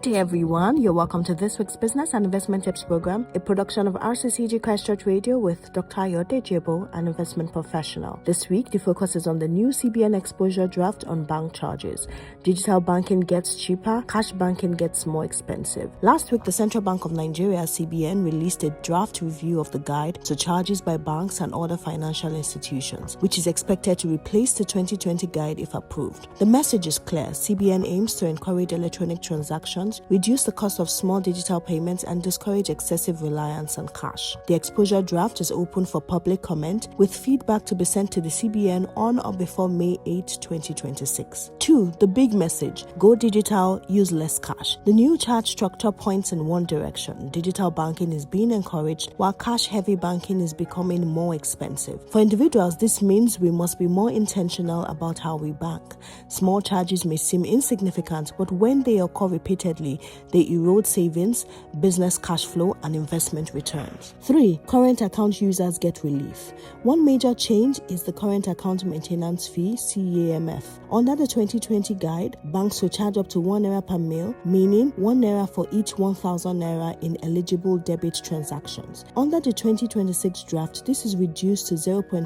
day, everyone. You're welcome to this week's Business and Investment Tips program, a production of RCCG Christ Church Radio with Dr. Ayodeji Ebo, an investment professional. This week, the focus is on the new CBN exposure draft on bank charges. Digital banking gets cheaper, cash banking gets more expensive. Last week, the Central Bank of Nigeria, CBN, released a draft review of the guide to charges by banks and other financial institutions, which is expected to replace the 2020 guide if approved. The message is clear. CBN aims to encourage electronic transactions, reduce the cost of small digital payments, and discourage excessive reliance on cash. The exposure draft is open for public comment, with feedback to be sent to the CBN on or before May 8, 2026. 2. The big message: go digital, use less cash. The new charge structure points in one direction. Digital banking is being encouraged, while cash-heavy banking is becoming more expensive. For individuals, this means we must be more intentional about how we bank. Small charges may seem insignificant, but when they occur repeatedly, they erode savings, business cash flow, and investment returns. 3. Current account users get relief. One major change is the current account maintenance fee, CAMF. Under the 2020 guide, banks will charge up to 1 naira per mil, meaning 1 naira for each 1,000 naira in eligible debit transactions. Under the 2026 draft, this is reduced to 0.50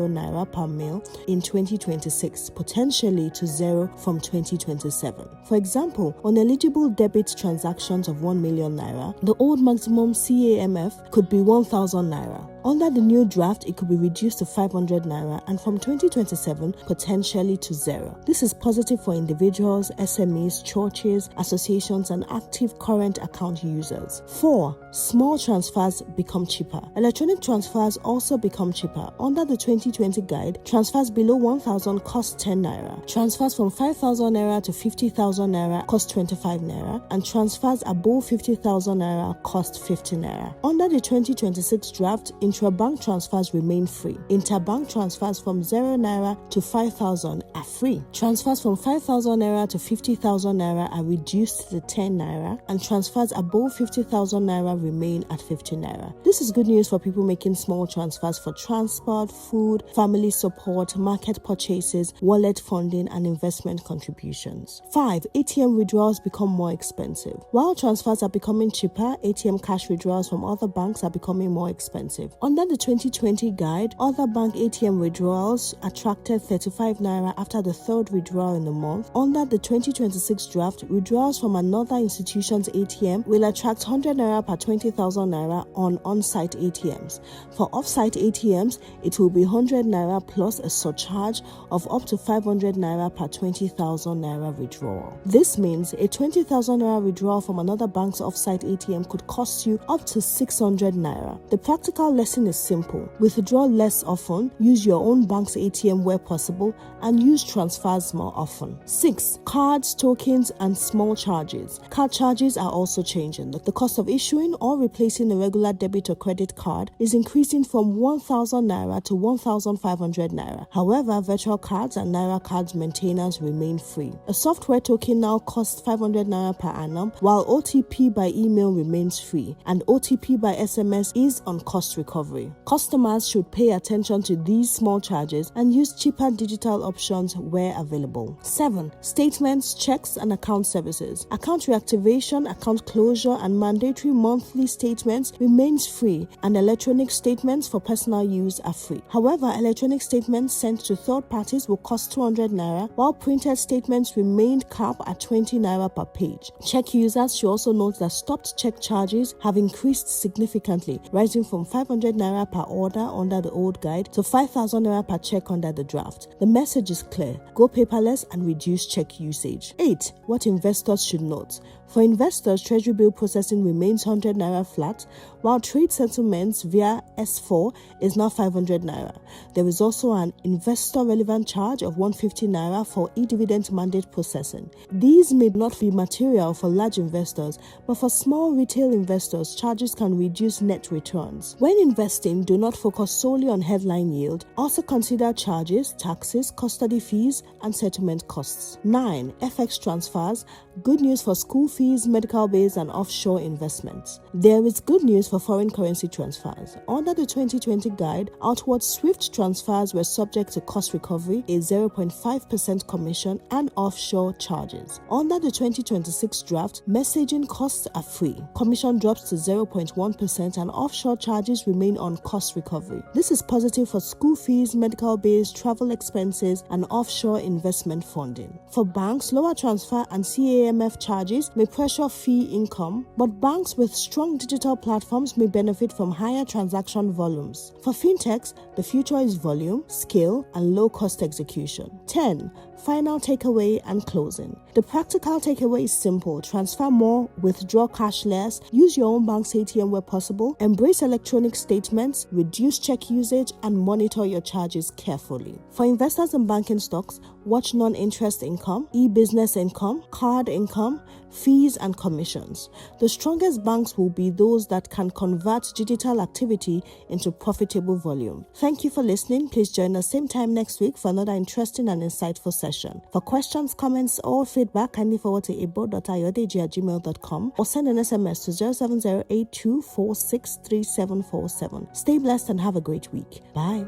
naira per mil in 2026, potentially to 0 from 2027. For example, on eligible debit transactions of 1 million naira, the old maximum CAMF could be 1,000 naira. Under the new draft, it could be reduced to 500 naira, and from 2027, potentially to 0. This is positive for individuals, SMEs, churches, associations, and active current account users. 4. Small transfers become cheaper. Electronic transfers also become cheaper. Under the 2020 guide, transfers below 1,000 cost 10 naira. Transfers from 5,000 naira to 50,000 naira cost 25 naira, and transfers above 50,000 naira cost 50 naira. Under the 2026 draft, intra-bank transfers remain free. Interbank transfers from 0 naira to 5,000 are free. Transfers from 5,000 naira to 50,000 naira are reduced to 10 naira, and transfers above 50,000 naira remain at 50 naira. This is good news for people making small transfers for transport, food, family support, market purchases, wallet funding, and investment contributions. 5. ATM withdrawals become more expensive. While transfers are becoming cheaper, ATM cash withdrawals from other banks are becoming more expensive. Under the 2020 guide, other bank ATM withdrawals attracted 35 naira after the third withdrawal in the month. Under the 2026 draft, withdrawals from another institution's ATM will attract 100 naira per 20,000 naira on-site ATMs. For off-site ATMs, it will be 100 naira plus a surcharge of up to 500 naira per 20,000 naira withdrawal. This means a 20,000 naira withdrawal from another bank's off-site ATM could cost you up to 600 naira. The practical lesson is simple. Withdraw less often, use your own bank's ATM where possible, and use transfers more often. 6. Cards, tokens, and small charges. Card charges are also changing. The cost of issuing or replacing a regular debit or credit card is increasing from 1,000 naira to 1,500 naira. However, virtual cards and naira cards maintenance remain free. A software token now costs 500 naira per annum, while OTP by email remains free, and OTP by SMS is on cost recovery. Customers should pay attention to these small charges and use cheaper digital options where available. 7. Statements, checks, and account services. Account reactivation, account closure, and mandatory monthly statements remains free, and electronic statements for personal use are free. However, electronic statements sent to third parties will cost 200 naira, while printed statements remained capped at 20 naira per page. Check users should also note that stopped check charges have increased significantly, rising from 500 naira per order under the old guide to 5,000 naira per check under the draft. The message is clear: go paperless and reduce check usage. 8. What investors should note. For investors, treasury bill processing remains 100 naira flat, while trade settlements via S4 is now 500 naira. There is also an investor relevant charge of 150 naira for e-dividend mandate processing. These may not be material for large investors, but for small retail investors, charges can reduce net returns. When investors investing, do not focus solely on headline yield. Also consider charges, taxes, custody fees, and settlement costs. 9. FX transfers. Good news for school fees, medical bills, and offshore investments. There is good news for foreign currency transfers. Under the 2020 guide, outward SWIFT transfers were subject to cost recovery, a 0.5% commission, and offshore charges. Under the 2026 draft, messaging costs are free. Commission drops to 0.1% and offshore charges remain on cost recovery. This is positive for school fees, medical bills, travel expenses, and offshore investment funding. For banks, lower transfer and CAMF charges may pressure fee income, but banks with strong digital platforms may benefit from higher transaction volumes. For fintechs, the future is volume, scale, and low-cost execution. 10. Final takeaway and closing. The practical takeaway is simple. Transfer more, withdraw cash less, use your own bank's ATM where possible, embrace electronic statements, reduce check usage, and monitor your charges carefully. For investors in banking stocks, watch non-interest income, e-business income, card income, fees, and commissions. The strongest banks will be those that can convert digital activity into profitable volume. Thank you for listening. Please join us same time next week for another interesting and insightful session. For questions, comments, or feedback, kindly forward to ebo.ayodeji@gmail.com or send an SMS to 07082463747. Stay blessed and have a great week. Bye.